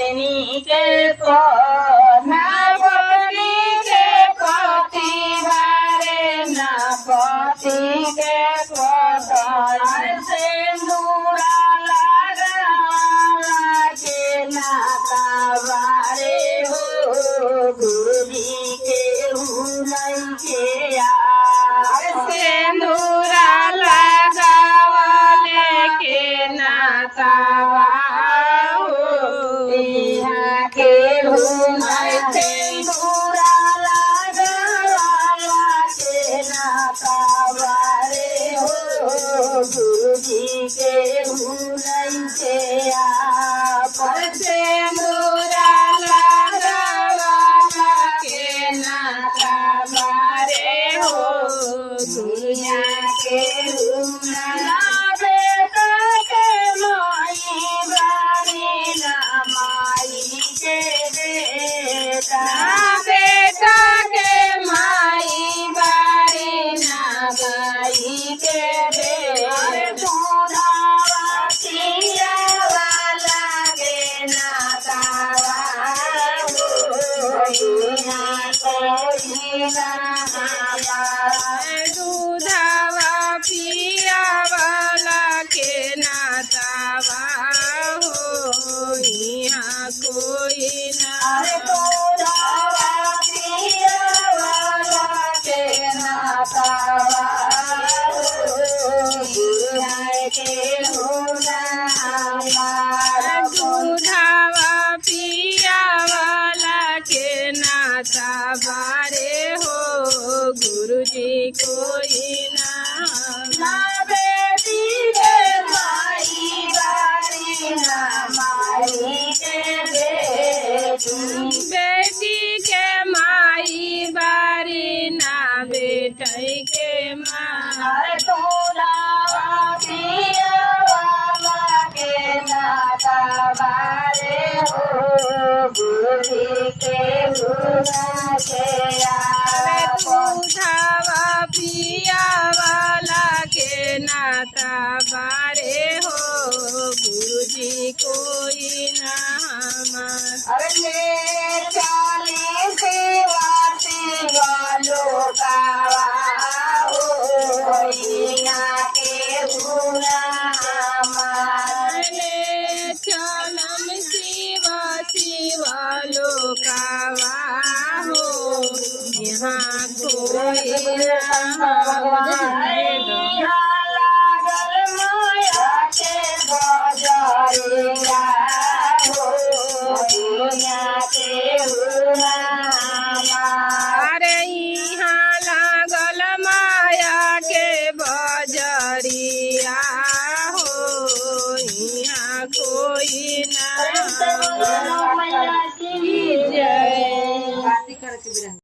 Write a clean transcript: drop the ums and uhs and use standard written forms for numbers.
बेनी के ना पति के पति बारे ना पति के पति सिंदूरा लगा के नाता बारे हो गुरुजी के हुनई के सिंदूरा लगावले के नाता के हुनई सिंदूरा लगावला के नाता बारे हो गुरुजी के हुनई के सिंदूरा लगावला के नाता बारे हो दुनिया के हुनई बेटा के माई बारी ना माई के बेटा बेटा के माई बारी ना गाई के बेटा दूधावा पियावाला के नाता दूधावा पियावाला के नातावा हो यहाँ कोई ना दूधावा पियावाला के नातावा के दूधावा पियावाला के नाता बारे हो गुरुजी कोई ना बेटी के माई बारी ना माई के बेटी के माई बारी ना बेटी के माँ दूधावा पियावाला के नाता बारे हो गुरुजी के हुनई के दूधावा पियावाला के नाता बारे हो गुरुजी कोई ना चाली सेवा लोकावा के हुना चलम शिवा लोकावा हो यहाँ कोई लागल माया के बजरिया हो दुनिया के अरे यहाँ लागल माया के बजरिया हो यहाँ कोई ना जय।